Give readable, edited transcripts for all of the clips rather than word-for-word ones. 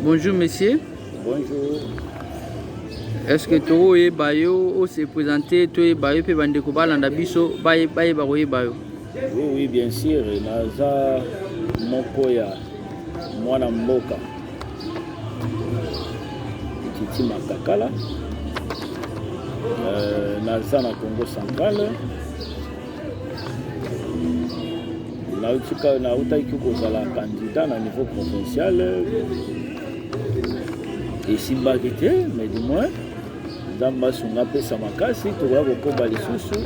Bonjour monsieur. Bonjour. Est-ce que Toro et Bayo se présenter toi et Bayo pe bande ko balanda biso baye ba ko Bayo? Oui, bien sûr. Naza Mokoya Mwana Mboka Titi Makakala. Naza na Congo Central. Na utaiki kozala candidat na niveau provincial. Et si bagité, mais du moins, dans ma songape samakasi, tu vas beaucoup lisusu,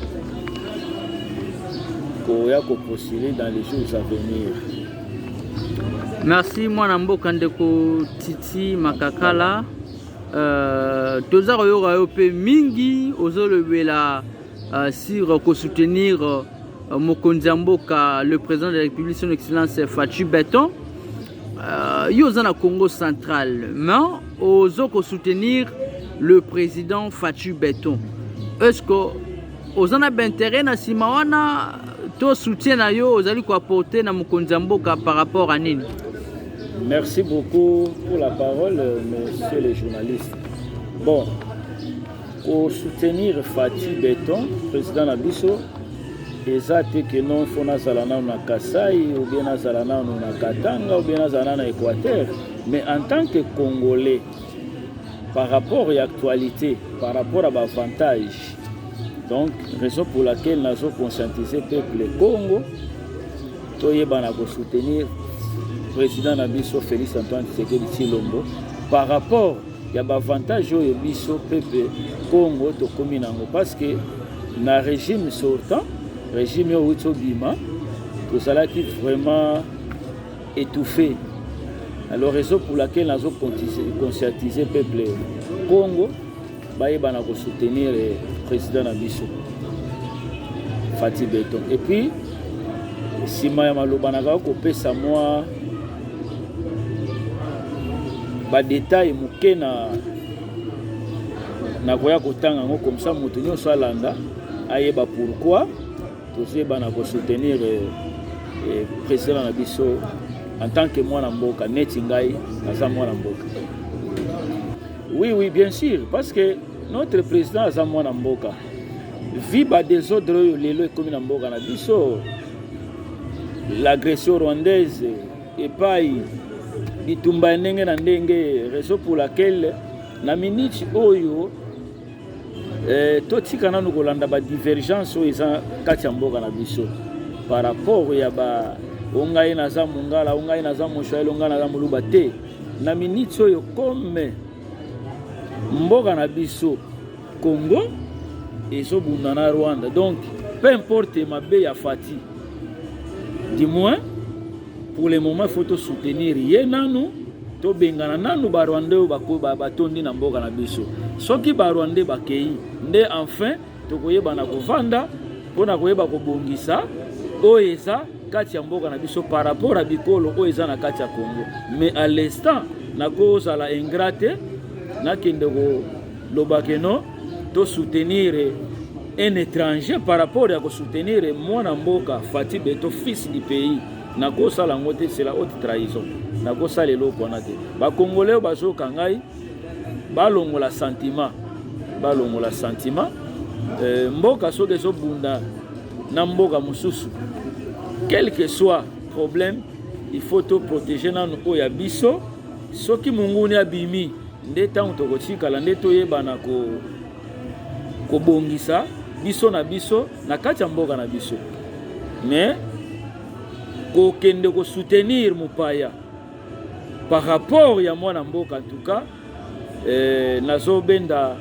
koya ko postuler dans les jours à venir. Merci Mwana Mboka ndeko Titi Makakala. Tozaro yo pe mingi ozolobela sur ko soutenir Mokonzi Mboka, le président de la République, son excellence Fatou Beton. Yo na Congo Central, mais ozo soutenir le président Fatou Beton. Est-ce que vous avez intérêt na simawana to soutien na yo ozali ko apporter na Mokonzi Mboka par rapport à nini? Merci beaucoup pour la parole, monsieur le journaliste. Bon, pour soutenir Fatou Beton, président Nabiso, exact que non faut nazalana na Kasai ou bien nazalana na Katanga ou bien nazalana na Équateur, mais en tant que Congolais, par rapport à l'actualité, par rapport à l'avantage, donc raison pour laquelle nous avons conscientisé le peuple Congo, toyebana ko soutenir président Nabiso Félix Antoine Tshisekedi Tshilombo par rapport à l'avantage au biso peuple Congo to kominango parce que na régime sortant régime Ouito Bima, tout cela qui vraiment étouffé. Alors raison pour laquelle nous avons conscientisé le peuple Congo, nous avons soutenir le président Nabiso Fatou Beton. Et puis, si je suis ça moi ba détail muke na koya kotanga ngo comme ça mutu nyonso alanda ayeba pourquoi tous bana ko soutenir le président Nabiso en tant que Mwana Mboka neti ngai aza Mwana Mboka. Oui, bien sûr, parce que notre président aza Mwana Mboka. Viba des autres lelo comme na Mboka Nabiso. L'agression rwandaise et pas bitumba ndenge na ndenge, raison pour laquelle na minute oyo totika nanu kolanda ba divergence oyo eza kati ya Mboka Nabiso par rapport ya ba ongai naza mungala ongai naza moshwaelo ongai naza muluba te na minute oyo comme Mboka Nabiso Congo ezobunda na Rwanda, donc peu importe mabe ya Fati, du moins pour le moment il faut soutenir ye nanu to bengana nanu ba Rwanda bako batondi na Mboka Nabiso soki ba Rwanda bakei nde enfin tokoyeba na kovanda pona koyeba kobongisa oyo eza kati ya Mboka Nabiso par rapport à bikolo oyo eza na kati ya Congo. Mais à l'instant na kozala ingrate na kende ko lobakeno to soutenir un étranger par rapport à soutenir Mwana Mboka Fatou Beton, fils du pays. Na kosala ngote c'est la haute trahison. Na kosala eloko wana te. Ba Congolais bazo kangai balongola sentiment. Balongola sentiment. Mboka soke zo bunda na mboka mususu. Quel que soit problème, il faut te protéger na no ya biso. Soki munguni abimi nde tango tokotika la nde toyebana ko bongisa biso na biso na kati ya Mboka Nabiso. Mais ko kende ko soutenir mupaya par rapport ya Mwana Mboka en tout cas nazo benda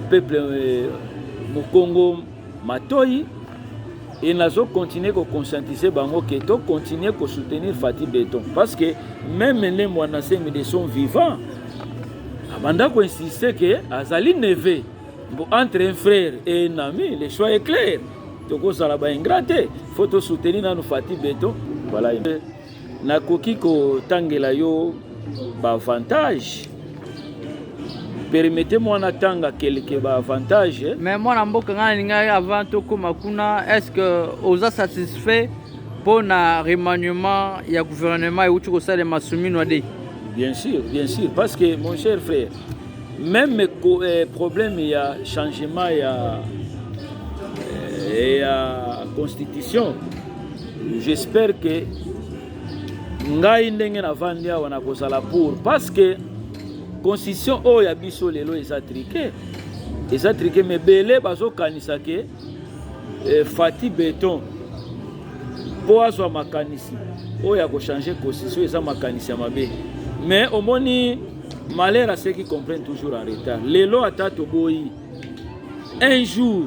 peuple mu Congo matoi et nazo continuer ko conscientiser bango que to continuer ko soutenir Fatou Beton parce que même les mwana semi de son vivant abanda ko insister que azali neveu entre un frère et un ami, le choix est clair. Toko salaba ingrate, faut te soutenir dans nos Fatou Beton. Voilà. Na koki ko tangela yo ba avantage. Permettez-moi natanga quelques ba avantage. Mais Mwana Mboka ngani ngai avant to koma kuna, est-ce que oza satisfait pour na remaniement ya gouvernement et uchi ko sale masumino ade? Bien sûr, parce que mon cher frère, même problème, il y a changement, il y a constitution. J'espère que ngai ndenge na vandi awa na kozala pour, parce que constitution oyo ya biso lelo eza triqué mais belé bazokanisa ke Fati Beton po azwa makanisi oyo ya kochanger constitution eza makanisi ya mabe, mais omoni malheur à ceux qui comprennent toujours en retard. Lelo ata toboyi un jour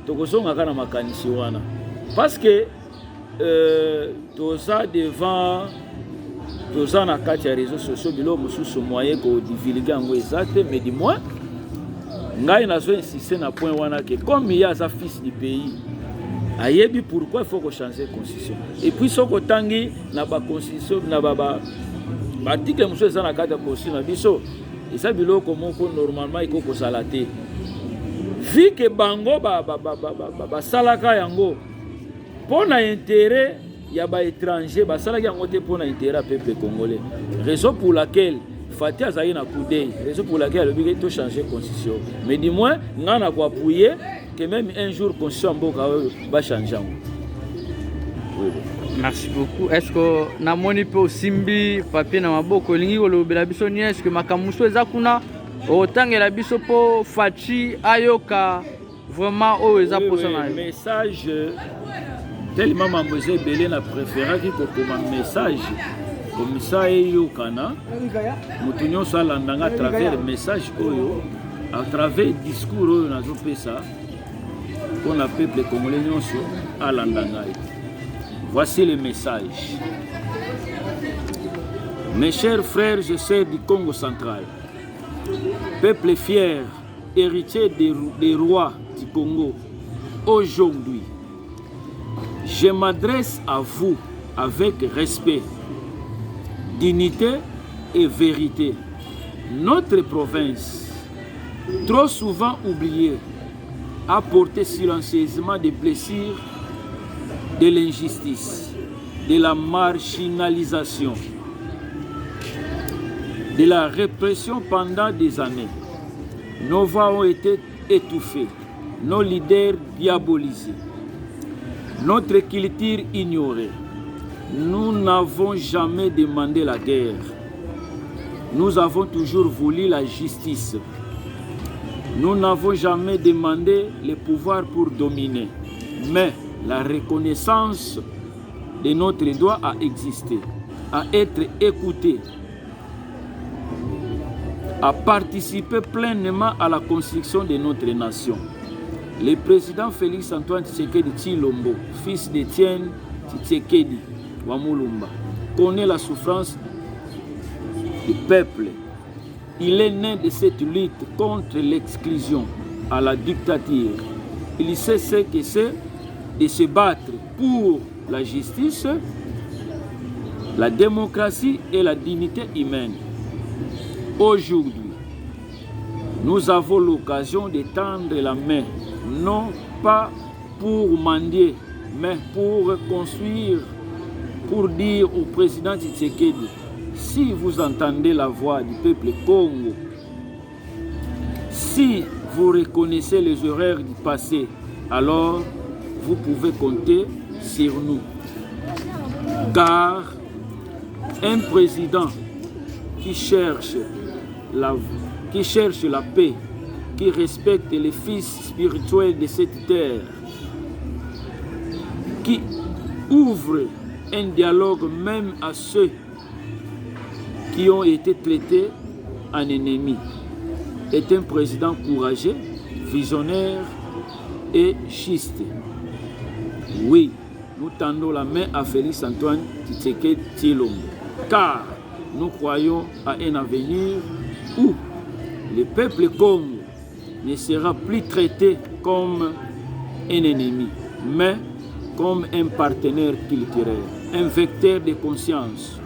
tokozongaka na makanisi wana, parce que toza devant toza na kati ya réseaux sociaux bilo mosusu moyen ko divulguer yango exacte, mais du moins ngai nazo insister na point wana que comme il y a sa fils du pays ayebi pourquoi il faut ko changer constitution, et puis soko tangi na ba constitution na ba article mosusu eza na kati ya constitution na biso eza biloko moko normalement iko kozala te, vu que bango basalaka yango pour intérêt il y a des étrangers, basalaki yango te pour intérêt à peuple congolais, raison pour laquelle Fati azali na coudé, raison pour laquelle il a changer constitution, mais du moins ngana ko appuyer que même un jour constitution mboka va changer. Merci beaucoup. Est-ce que na moni pe simbi papier na maboko lingi kolobela biso ni, est-ce que makamuso eza kuna otangela biso po Fati ayoka vraiment o eza posa na message tellement mamboze belé na préféré qui kokoma message comme ça eyokana mutu nyonso alandanga à travers message oyo, à travers discours oyo nazopesa pour le peuple congolais nyonso alandanga. Voici le message. Mes chers frères et sœurs du Congo central, peuple fier, héritier des rois du Congo, aujourd'hui, je m'adresse à vous avec respect, dignité et vérité. Notre province, trop souvent oubliée, a porté silencieusement des blessures de l'injustice, de la marginalisation, de la répression pendant des années. Nos voix ont été étouffées, nos leaders diabolisés, notre culture ignorée. Nous n'avons jamais demandé la guerre. Nous avons toujours voulu la justice. Nous n'avons jamais demandé le pouvoir pour dominer. Mais la reconnaissance de notre droit à exister, à être écouté, à participer pleinement à la construction de notre nation. Le président Félix Antoine Tshisekedi Tshilombo, fils d'Étienne Tshisekedi Wamulumba, connaît la souffrance du peuple. Il est né de cette lutte contre l'exclusion à la dictature. Il sait ce que c'est de se battre pour la justice, la démocratie et la dignité humaine. Aujourd'hui, nous avons l'occasion de tendre la main, non pas pour mendier, mais pour construire, pour dire au président Tshisekedi, si vous entendez la voix du peuple Congo, si vous reconnaissez les erreurs du passé, alors vous pouvez compter sur nous. Car un président qui cherche la paix, qui respecte les fils spirituels de cette terre, qui ouvre un dialogue même à ceux qui ont été traités en ennemis, est un président courageux, visionnaire et juste. Oui, nous tendons la main à Félix Antoine Tshisekedi Tshilombo, car nous croyons à un avenir où le peuple Congo ne sera plus traité comme un ennemi, mais comme un partenaire culturel, un vecteur de conscience,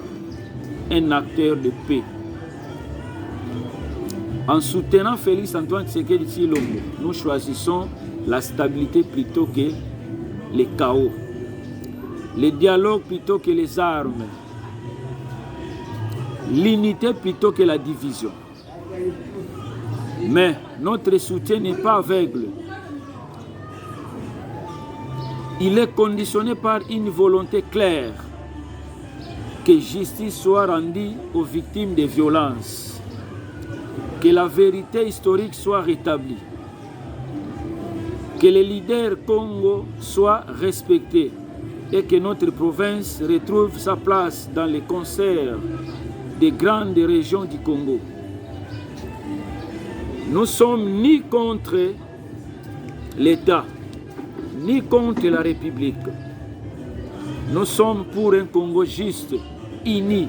un acteur de paix. En soutenant Félix Antoine Tshisekedi Tshilombo, nous choisissons la stabilité plutôt que le chaos, le dialogue plutôt que les armes, l'unité plutôt que la division. Mais notre soutien n'est pas aveugle. Il est conditionné par une volonté claire que justice soit rendue aux victimes des violences, que la vérité historique soit rétablie, que les leaders Congo soient respectés et que notre province retrouve sa place dans les concerts des grandes régions du Congo. Nous ne sommes ni contre l'État, ni contre la République. Nous sommes pour un Congo juste, uni,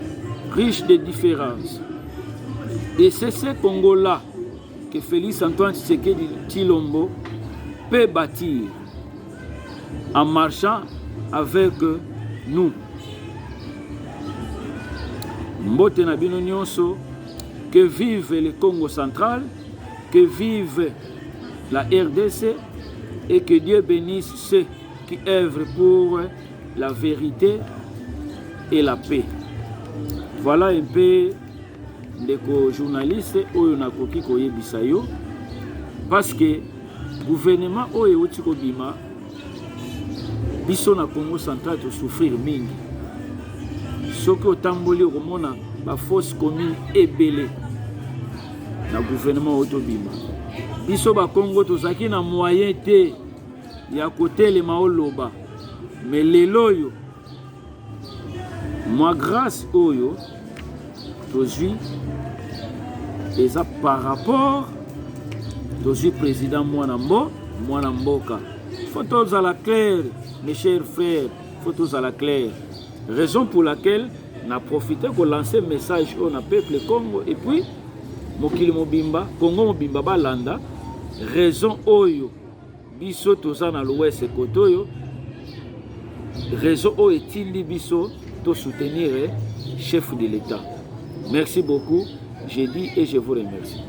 riche de différences. Et c'est ce Congo-là que Félix Antoine Tshisekedi Tshilombo peut bâtir en marchant avec nous. Mbote na bino nyonso, que vive le Congo central, que vive la RDC et que Dieu bénisse ceux qui œuvrent pour la vérité et la paix. Voilà un peu les journalistes oyo nakoki koyebisa yo, parce que gouvernement oyo oti kobima biso na Congo central to souffrir mingi. Soki otamboli okomona ba force commune ebele na gouvernement oyo tobima. Biso ba Congo tozaki na moyen te ya kotelema oloba, mais lelo yo moi grâce oyo tozwi eza par rapport tozwi président mwana mboka. Faut tozala clair, mes chers frères, faut tozala clair. Raison pour laquelle na profité pour lancer message au na peuple Congo, et puis mokili mobimba Congo mobimba balanda raison oyo biso toza na l'ouest kotoyo, raison oyo etindi biso to soutenir chef de l'État. Merci beaucoup, je dis et je vous remercie.